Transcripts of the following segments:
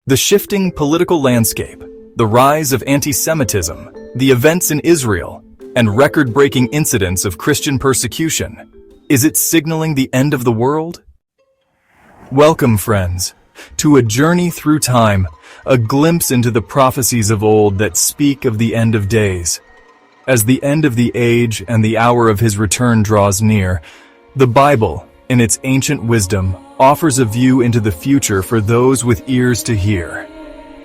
The shifting political landscape, the rise of anti-Semitism, the events in Israel, and record-breaking incidents of Christian persecution. Is it signaling the end of the world? Welcome, friends, to a journey through time, a glimpse into the prophecies of old that speak of the end of days. As the end of the age and the hour of his return draws near, the Bible, in its ancient wisdom, offers a view into the future for those with ears to hear.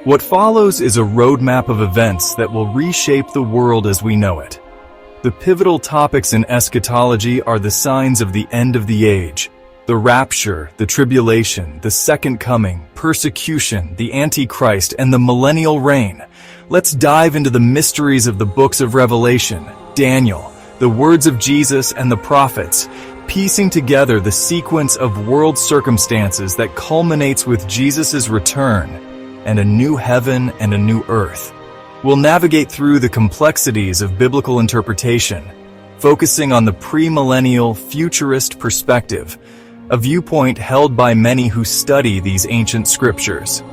What follows is a roadmap of events that will reshape the world as we know it. The pivotal topics in eschatology are the signs of the end of the age, the rapture, the tribulation, the second coming, persecution, the Antichrist, and the millennial reign. Let's dive into the mysteries of the books of Revelation, Daniel, the words of Jesus and the prophets, piecing together the sequence of world circumstances that culminates with Jesus' return and a new heaven and a new earth. We'll navigate through the complexities of biblical interpretation, focusing on the premillennial futurist perspective, a viewpoint held by many who study these ancient scriptures.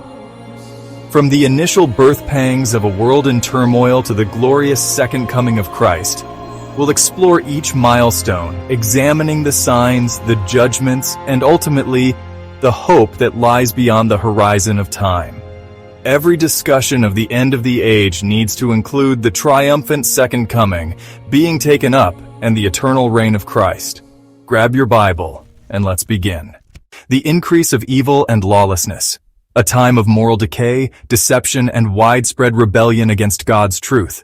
From the initial birth pangs of a world in turmoil to the glorious second coming of Christ, we'll explore each milestone, examining the signs, the judgments, and ultimately, the hope that lies beyond the horizon of time. Every discussion of the end of the age needs to include the triumphant second coming, being taken up, and the eternal reign of Christ. Grab your Bible, and let's begin. The increase of evil and lawlessness, a time of moral decay, deception, and widespread rebellion against God's truth.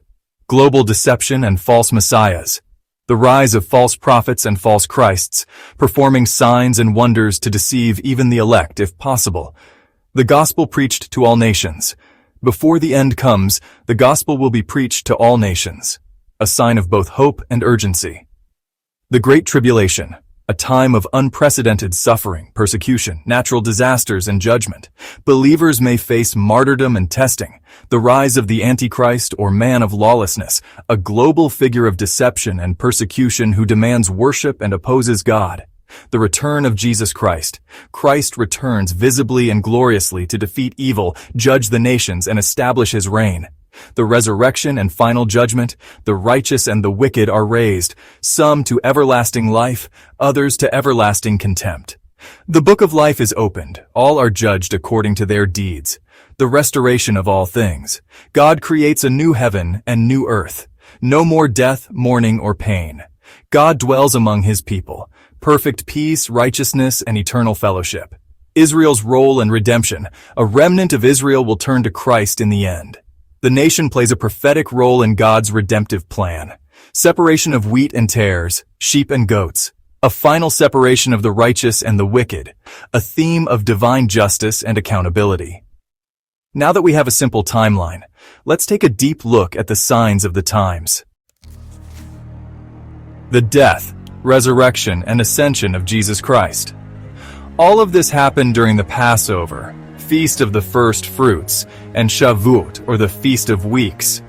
Global deception and false messiahs, the rise of false prophets and false Christs, performing signs and wonders to deceive even the elect if possible. The gospel preached to all nations. Before the end comes, the gospel will be preached to all nations, a sign of both hope and urgency. The Great Tribulation, a time of unprecedented suffering, persecution, natural disasters, and judgment. Believers may face martyrdom and testing. The rise of the Antichrist or man of lawlessness, a global figure of deception and persecution who demands worship and opposes God. The return of Jesus Christ. Christ returns visibly and gloriously to defeat evil, judge the nations, and establish his reign. The resurrection and final judgment, the righteous and the wicked are raised, some to everlasting life, others to everlasting contempt. The book of life is opened, all are judged according to their deeds. The restoration of all things. God creates a new heaven and new earth. No more death, mourning, or pain. God dwells among his people. Perfect peace, righteousness, and eternal fellowship. Israel's role and redemption. A remnant of Israel will turn to Christ in the end. The nation plays a prophetic role in God's redemptive plan. Separation of wheat and tares, sheep and goats. A final separation of the righteous and the wicked. A theme of divine justice and accountability. Now that we have a simple timeline, let's take a deep look at the signs of the times. The death, resurrection, and ascension of Jesus Christ. All of this happened during the Passover, Feast of the First Fruits, and Shavuot, or the Feast of Weeks.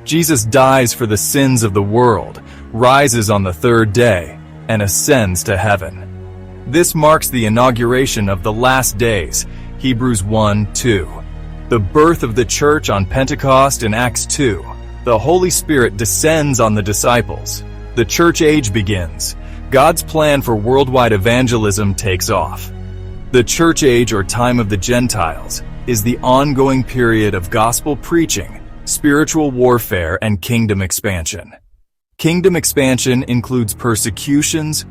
Jesus dies for the sins of the world, rises on the third day, and ascends to heaven. This marks the inauguration of the last days, Hebrews 1:2. The birth of the church on Pentecost in Acts 2. The Holy Spirit descends on the disciples. The church age begins. God's plan for worldwide evangelism takes off. The church age, or time of the Gentiles, is the ongoing period of gospel preaching, spiritual warfare, and kingdom expansion. Kingdom expansion includes persecutions,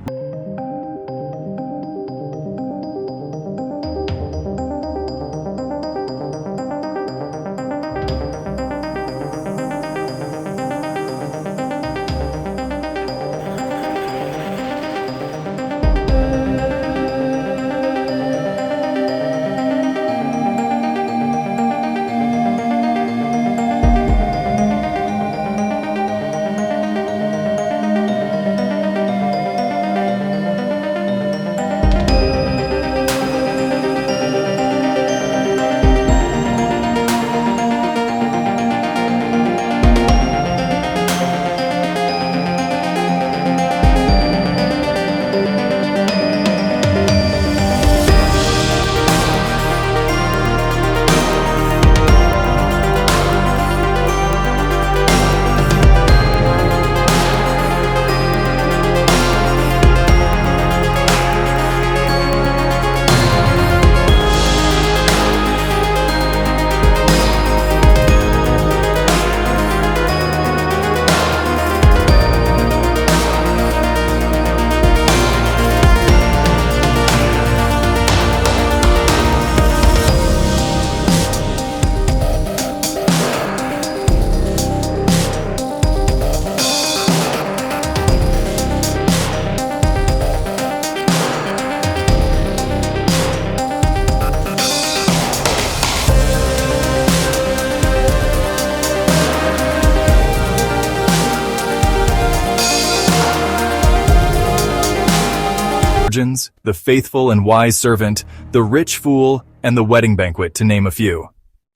virgins, the faithful and wise servant, the rich fool, and the wedding banquet, to name a few.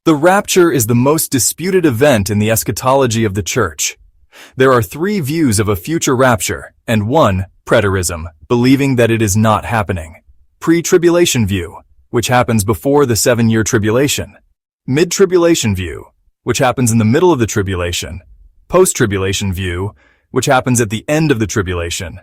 The rapture is the most disputed event in the eschatology of the church. There are 3 views of a future rapture, and 1, preterism, believing that it is not happening. Pre-tribulation view, which happens before the 7-year tribulation. Mid-tribulation view, which happens in the middle of the tribulation. Post-tribulation view, which happens at the end of the tribulation.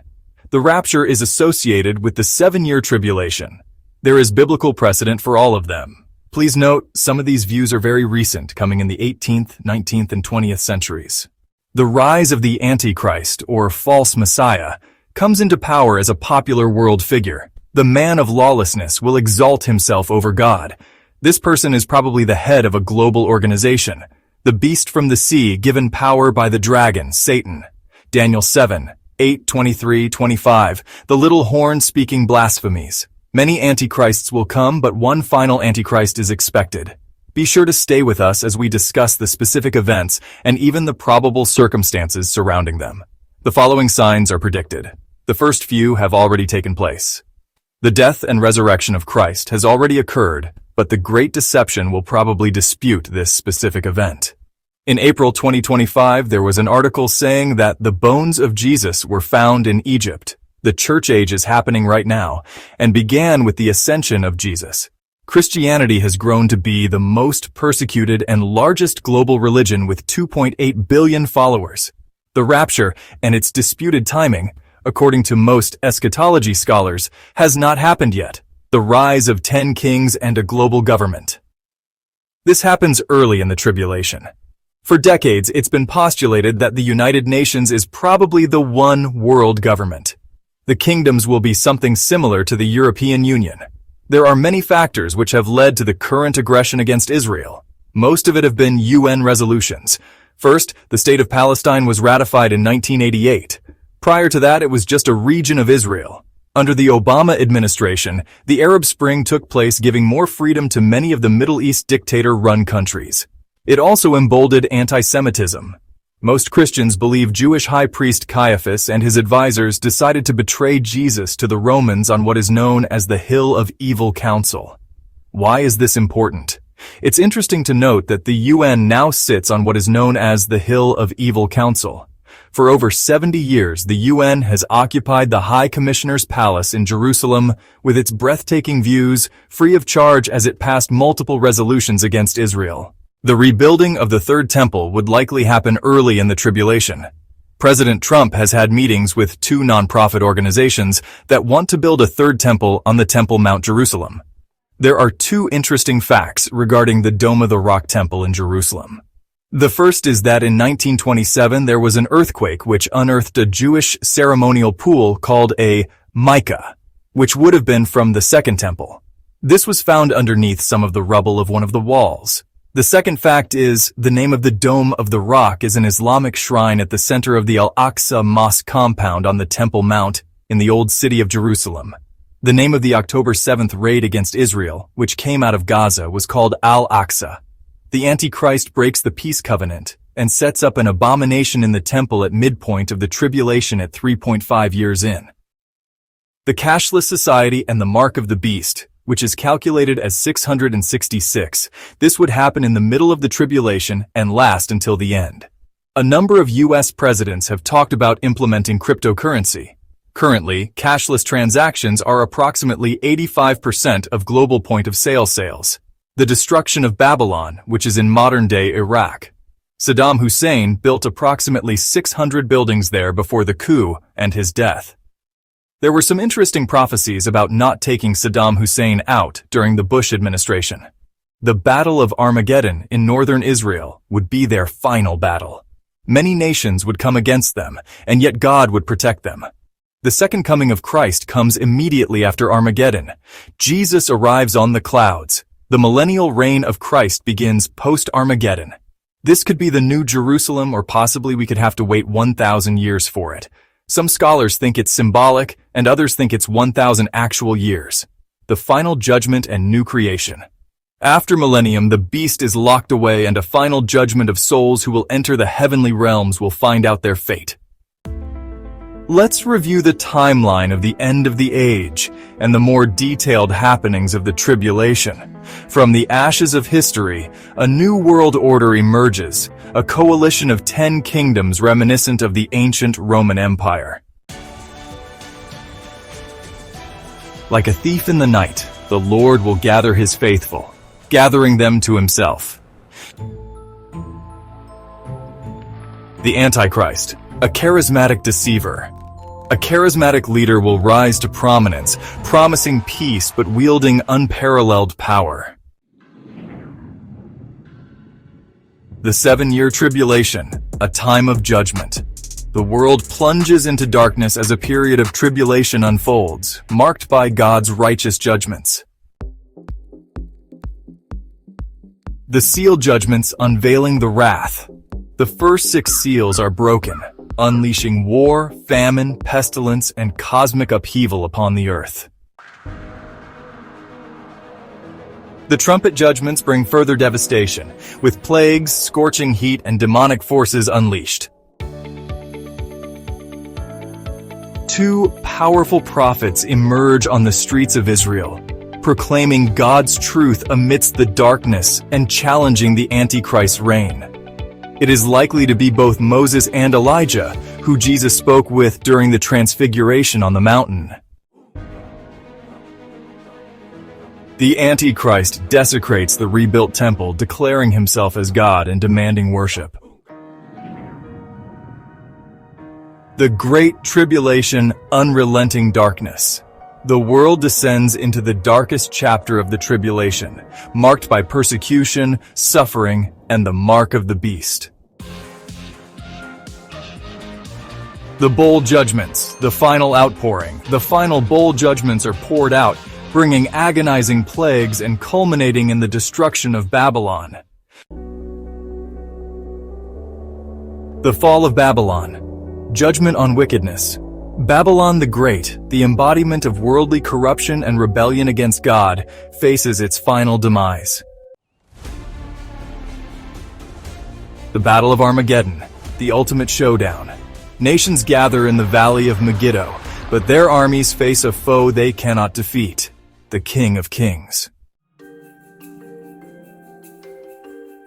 The rapture is associated with the 7-year tribulation. There is biblical precedent for all of them. Please note, some of these views are very recent, coming in the 18th, 19th, and 20th centuries. The rise of the Antichrist, or false Messiah, comes into power as a popular world figure. The man of lawlessness will exalt himself over God. This person is probably the head of a global organization. The beast from the sea, given power by the dragon, Satan. Daniel 7, 8, 23, 25. The little horn speaking blasphemies. Many antichrists will come, but one final antichrist is expected. Be sure to stay with us as we discuss the specific events and even the probable circumstances surrounding them. The following signs are predicted. The first few have already taken place. The death and resurrection of Christ has already occurred, but the great deception will probably dispute this specific event. In April 2025, there was an article saying that the bones of Jesus were found in Egypt. The church age is happening right now and began with the ascension of Jesus. Christianity has grown to be the most persecuted and largest global religion with 2.8 billion followers. The rapture and its disputed timing, according to most eschatology scholars, has not happened yet. The rise of 10 kings and a global government. This happens early in the tribulation. For decades, it's been postulated that the United Nations is probably the one world government. The kingdoms will be something similar to the European Union. There are many factors which have led to the current aggression against Israel. Most of it have been UN resolutions. First, the state of Palestine was ratified in 1988. Prior to that, it was just a region of Israel. Under the Obama administration, the Arab Spring took place, giving more freedom to many of the Middle East dictator-run countries. It also emboldened anti-Semitism. Most Christians believe Jewish high priest Caiaphas and his advisors decided to betray Jesus to the Romans on what is known as the Hill of Evil Council. Why is this important? It's interesting to note that the UN now sits on what is known as the Hill of Evil Council. For over 70 years, the UN has occupied the High Commissioner's Palace in Jerusalem with its breathtaking views, free of charge, as it passed multiple resolutions against Israel. The rebuilding of the Third Temple would likely happen early in the tribulation. President Trump has had meetings with 2 nonprofit organizations that want to build a third temple on the Temple Mount Jerusalem. There are 2 interesting facts regarding the Dome of the Rock Temple in Jerusalem. The first is that in 1927 there was an earthquake which unearthed a Jewish ceremonial pool called a mica, which would have been from the Second Temple. This was found underneath some of the rubble of one of the walls. The second fact is, the name of the Dome of the Rock is an Islamic shrine at the center of the Al-Aqsa Mosque compound on the Temple Mount in the Old City of Jerusalem. The name of the October 7th raid against Israel, which came out of Gaza, was called Al-Aqsa. The Antichrist breaks the peace covenant and sets up an abomination in the temple at midpoint of the tribulation at 3.5 years in. The cashless society and the mark of the beast, which is calculated as 666. This would happen in the middle of the tribulation and last until the end. A number of U.S. presidents have talked about implementing cryptocurrency. Currently, cashless transactions are approximately 85% of global point-of-sale sales. The destruction of Babylon, which is in modern-day Iraq. Saddam Hussein built approximately 600 buildings there before the coup and his death. There were some interesting prophecies about not taking Saddam Hussein out during the Bush administration. The Battle of Armageddon in northern Israel would be their final battle. Many nations would come against them, and yet God would protect them. The second coming of Christ comes immediately after Armageddon. Jesus arrives on the clouds. The millennial reign of Christ begins post-Armageddon. This could be the New Jerusalem, or possibly we could have to wait 1,000 years for it. Some scholars think it's symbolic, and others think it's 1,000 actual years. The final judgment and new creation. After millennium, the beast is locked away, and a final judgment of souls who will enter the heavenly realms will find out their fate. Let's review the timeline of the end of the age and the more detailed happenings of the tribulation. From the ashes of history, a new world order emerges, a coalition of 10 kingdoms reminiscent of the ancient Roman Empire. Like a thief in the night, the Lord will gather his faithful, gathering them to himself. The Antichrist, a charismatic deceiver. A charismatic leader will rise to prominence, promising peace but wielding unparalleled power. The 7-year tribulation, a time of judgment. The world plunges into darkness as a period of tribulation unfolds, marked by God's righteous judgments. The seal judgments unveiling the wrath. The first 6 seals are broken, unleashing war, famine, pestilence, and cosmic upheaval upon the earth. The trumpet judgments bring further devastation, with plagues, scorching heat, and demonic forces unleashed. 2 powerful prophets emerge on the streets of Israel, proclaiming God's truth amidst the darkness and challenging the Antichrist's reign. It is likely to be both Moses and Elijah, who Jesus spoke with during the Transfiguration on the mountain. The Antichrist desecrates the rebuilt temple, declaring himself as God and demanding worship. The Great Tribulation, Unrelenting Darkness. The world descends into the darkest chapter of the tribulation, marked by persecution, suffering, and the mark of the beast. The bowl judgments, the final outpouring. The final bowl judgments are poured out, bringing agonizing plagues and culminating in the destruction of Babylon. The fall of Babylon. Judgment on wickedness. Babylon the Great, the embodiment of worldly corruption and rebellion against God, faces its final demise. The Battle of Armageddon, the ultimate showdown. Nations gather in the Valley of Megiddo, but their armies face a foe they cannot defeat, the King of Kings.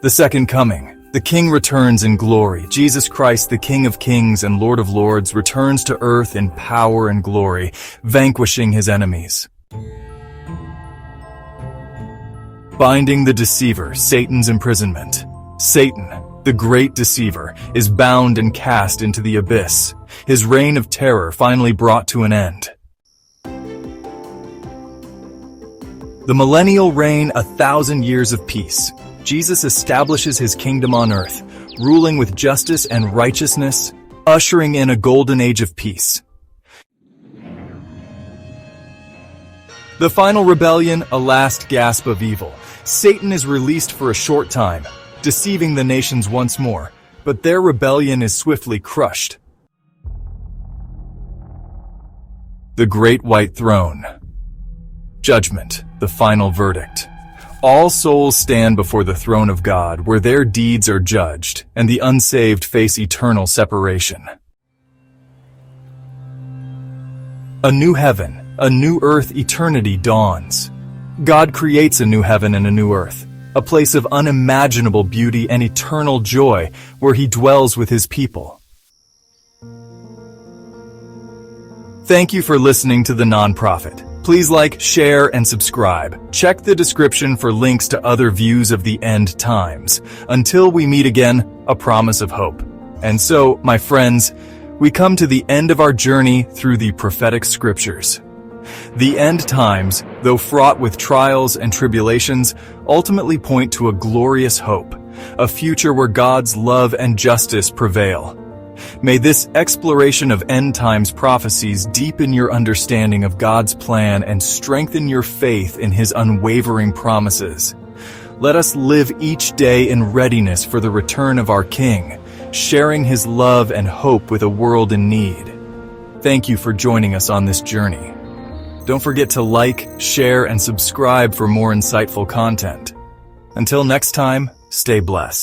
The Second Coming. The King returns in glory. Jesus Christ, the King of Kings and Lord of Lords, returns to earth in power and glory, vanquishing his enemies. Binding the deceiver, Satan's imprisonment. Satan, the great deceiver, is bound and cast into the abyss, his reign of terror finally brought to an end. The millennial reign, 1,000 years of peace. Jesus establishes his kingdom on earth, ruling with justice and righteousness, ushering in a golden age of peace. The final rebellion, a last gasp of evil. Satan is released for a short time, deceiving the nations once more, but their rebellion is swiftly crushed. The Great White Throne. Judgment, the final verdict. All souls stand before the throne of God, where their deeds are judged, and the unsaved face eternal separation. A new heaven, a new earth, eternity dawns. God creates a new heaven and a new earth, a place of unimaginable beauty and eternal joy, where he dwells with his people. Thank you for listening to The Nonprofit. Please like, share, and subscribe. Check the description for links to other views of the end times. Until we meet again, a promise of hope. And so, my friends, we come to the end of our journey through the prophetic scriptures. The end times, though fraught with trials and tribulations, ultimately point to a glorious hope, a future where God's love and justice prevail. May this exploration of end times prophecies deepen your understanding of God's plan and strengthen your faith in his unwavering promises. Let us live each day in readiness for the return of our King, sharing his love and hope with a world in need. Thank you for joining us on this journey. Don't forget to like, share, and subscribe for more insightful content. Until next time, stay blessed.